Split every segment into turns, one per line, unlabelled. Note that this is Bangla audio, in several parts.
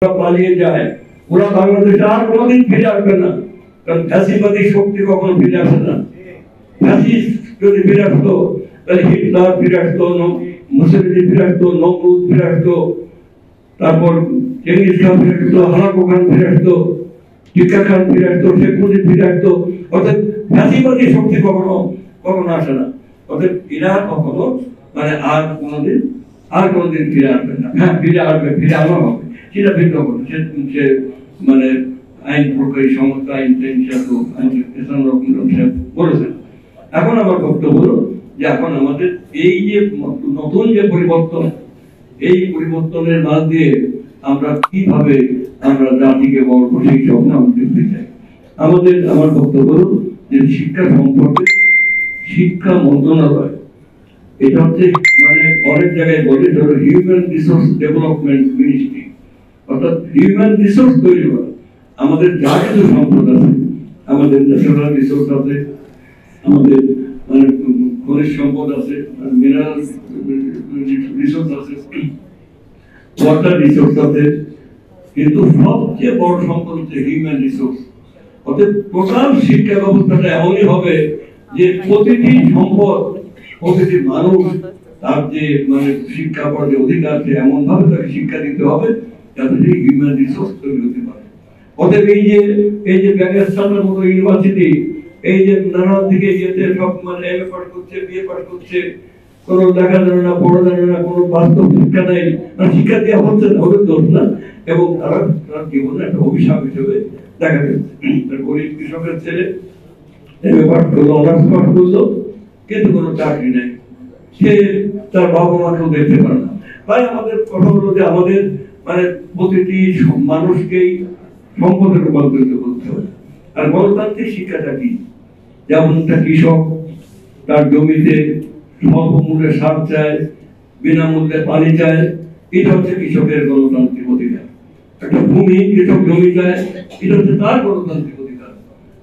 পালিয়ে যায়, ওরা বাংলাদেশে আর কোনোদিন ফিরে আসবে না। কারণ ফ্যাসিবাদী শক্তি কখনো ফিরে আসে না। ফ্যাসিস্ট যদি ফিরে আসতো তাহলে হিটলার ফিরে আসতো, মুসলিম ফিরে আসতো, নমরুদ ফিরে আসতো, তারপর চেঙ্গিস খান ফিরে আসতো, হালাকু খান ফিরে আসতো, টিক্কা খান ফিরে আসতো, শেখ মুজিব ফিরে আসতো। অর্থাৎ ফ্যাসিবাদী শক্তি কখনো কখনো আসে না। অর্থাৎ এরা কখনো আর কোনোদিন ফিরে আসবে না। হ্যাঁ, ফিরে আসবে, ফিরে আনা হবে, সেটা ভিন্ন কথা। সে আইন প্রকারী সমস্ত আইন বলেছেন। এখন আমার বক্তব্য হলো যে এখন আমাদের এই যে নতুন যে পরিবর্তন, এই পরিবর্তনের মাঝ দিয়ে আমরা কিভাবে আমরা জাতিকে গল্প সেই স্বপ্ন দেখতে চাই। আমার বক্তব্য হলো যে শিক্ষা সম্পর্কে শিক্ষা মন্ত্রণালয়, এটা হচ্ছে অনেক জায়গায় বলে ধরো হিউম্যান রিসোর্স ডেভেলপমেন্ট মিনিস্ট্রি, অর্থাৎ হিউম্যান রিসোর্স তৈরি করা। আমাদের যা কিছু সম্পদ আছে, আমাদের ন্যাচারাল রিসোর্স আছে, আমাদের খনিজ সম্পদ আছে, মিনারেল রিসোর্স আছে, ওয়াটার রিসোর্স আছে, কিন্তু সবচেয়ে বড় সম্পদ হচ্ছে হিউম্যান রিসোর্স। অর্থাৎ টোটাল শিক্ষা ব্যবস্থাটা এমনই হবে যে প্রতিটি সম্পদ, প্রতিটি মানুষ তার যে শিক্ষা পাওয়ার যে অধিকার আছে, এমন ভাবে তাকে শিক্ষা দিতে হবে যাতে সেই হিউম্যান রিসোর্স তৈরি হতে পারে। অতএব এই যে ব্যাগের মতো ইউনিভার্সিটি, এই যে নানান দিকে যেতে সব এমএ পাস করছে, বিএ পাস করছে, কোনো লেখা জানে না, পড়া জানে না, কোনো বাস্তব শিক্ষা নেই, শিক্ষা দেওয়া হচ্ছে না, ওদের দোষ না। এবং তারা জীবনে একটা অভিশাপ হিসেবে দেখা যাচ্ছে। গরিব কৃষকের ছেলে এমএ পাস করলো, অনার্স পাস করলো, কিন্তু কোনো চাকরি নেই, সে তার বাবা মাকেও দেখতে পারে না। তাই আমাদের কথা হলো যে আমাদের প্রতিটি মানুষকেই সম্পদে রূপান্তরিত করতে হবে। আর গণতান্ত্রিক শিক্ষাটা কি? যেমন একটা কৃষক তার জমিতে স্বল্প মূল্যে সার চায়, বিনামূল্যে পানি চায়, এটা হচ্ছে কৃষকের গণতান্ত্রিক অধিকার। একটা কৃষক জমি চায়, এটা হচ্ছে তার গণতান্ত্রিক অধিকার।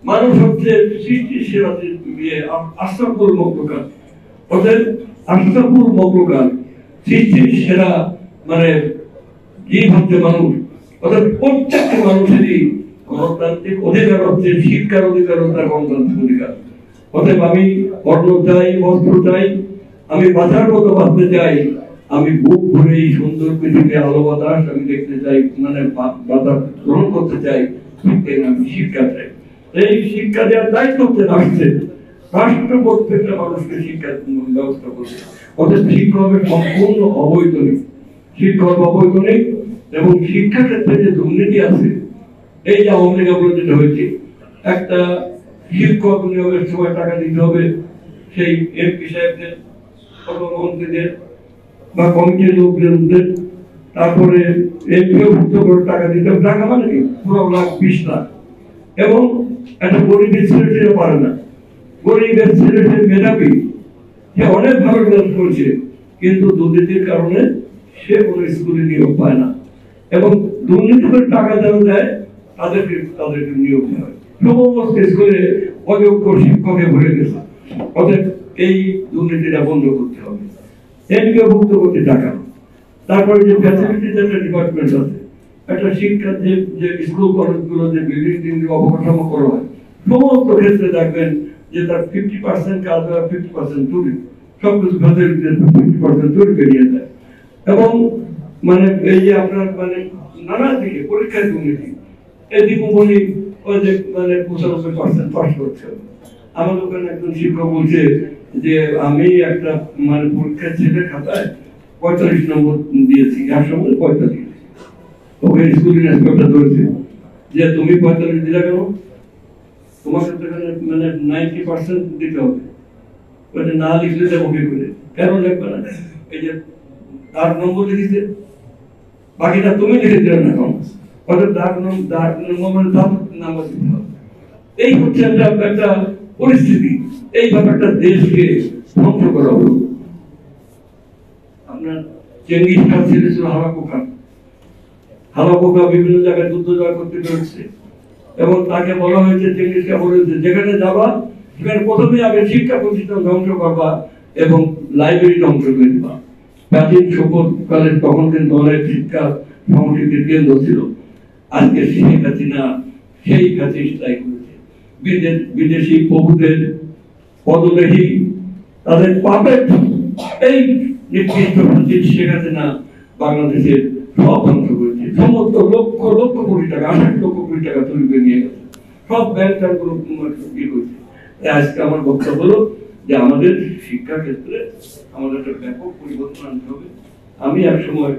মানুষ হচ্ছে সৃষ্টির সেরা আশরাফুল মখলুকাত, অর্থাৎ আশরাফুল মখলুকাত, সৃষ্টির সেরা জীব হচ্ছে মানুষ। অর্থাৎ প্রত্যেকটা মানুষেরই গণতান্ত্রিক অধিকার হচ্ছে শিক্ষার অধিকার, তার গণতান্ত্রিক অধিকার। অতএব আমি অন্ন চাই, বস্ত্র চাই, আমি বাঁচার মতো বাঁচতে চাই, আমি বুক ভরে এই সুন্দর পৃথিবী আলো বাতাস আমি দেখতে চাই, বাতাস গ্রহণ করতে চাই, আমি শিক্ষা চাই। এই শিক্ষা দেওয়ার দায়িত্ব হচ্ছে রাষ্ট্রের। রাষ্ট্র প্রত্যেকটা মানুষকে শিক্ষার ব্যবস্থা করছে। অর্থাৎ শিক্ষা হবে সম্পূর্ণ অবৈতনিক, শিক্ষা হবে অবৈতনিক। এবং শিক্ষা ক্ষেত্রে যে দুর্নীতি আছে, এই যে আওয়ামী লীগ যেটা হয়েছে, একটা শিক্ষক নিয়োগের সময় টাকা দিতে হবে সেই এমপি সাহেবদের, মন্ত্রীদের বা কমিটির লোকদের, তারপরে এমপিও ভুক্ত করে টাকা দিতে হবে। টাকা মানে কি? 15 লাখ 20 লাখ। এবং একটা গরিবের ছেলে সেটা পারে না। গরিবের ছেলে মেধাবী, সে অনেক ভালো কাজ করছে, কিন্তু দুর্নীতির কারণে সে কোনো স্কুলে নিয়োগ পায় না। এবং দুর্নীতি করে টাকা যারা দেয় তাদেরকে নিয়োগ দেওয়া হয়। সমস্ত স্কুলে অযোগ্য শিক্ষকে ভরে গেছে। অতএব এই দুর্নীতিটা বন্ধ করতে হবে। এমপিও ভুক্ত করতে টাকা। তারপরে যে ফ্যাসিলিটির একটা ডিপার্টমেন্ট আছে, একটা শিক্ষার যে স্কুল কলেজগুলো যে বিল্ডিং অবকাঠামো করা হয়, সমস্ত ক্ষেত্রে দেখবেন যে তার 50% কাজ হয়, 50% চুরি। সবকিছু ফ্যাসিলিটির 50% চুরি বেরিয়ে যায়। এবং এই যে আপনার নানা দিকে পরীক্ষায় দুর্নীতি, এদিকে বলি ওই যে 95% পাস করছে। আমার ওখানে একজন শিক্ষক বলছে যে আমি একটা পরীক্ষার ছেলের খাতায় 45 নম্বর দিয়েছি, 100 নম্বরে 45। ওকে স্কুল ইন্সপেক্টর ধরেছে যে তুমি 45 দিলা কেন? তোমাকে তো এখানে 90% দিতে হবে। ওটা না লিখলে দেবো কি করে? কেন লিখবে না? এই যে 8 নম্বর লিখেছে, বাকিটা তুমি লিখে দিলে না কেন? এই হচ্ছে একটা পরিস্থিতি। এইভাবে একটা দেশকে ধ্বংস করা হলো। আপনার চেঙ্গিস খান ছেলে ছিল হালাকু খান। হালাকু খান বিভিন্ন জায়গায় যুদ্ধ জয় করতে পেরেছে এবং তাকে বলা হয়েছে, চেঙ্গিসকে বলেছে যেখানে যাবা সেখানে প্রথমে আগে শিক্ষা প্রতিষ্ঠান ধ্বংস করবা এবং লাইব্রেরি ধ্বংস করে দিবা। প্রাচীন সভ্যকালের তখন কিন্তু অনেক শিক্ষা সংস্কৃতির কেন্দ্র ছিল, আজকে শেখ হাসিনা সেই কাছে তাই করেছে। বিদেশি প্রভুদের পদদেহী তাদের পাপের এই নির্দিষ্ট শেখ হাসিনা বাংলাদেশের সব ধ্বংস করেছে। সমস্ত লক্ষ লক্ষ কোটি টাকা, 28 লক্ষ কোটি টাকা তুলবে নিয়ে গেছে, সব ব্যাংকার গুলো ইয়ে করেছে। আজকে আমার বক্তব্য হলো যে আমাদের শিক্ষা ক্ষেত্রে আমাদের একটা ব্যাপক পরিবর্তন আনতে হবে। আমি এক সময়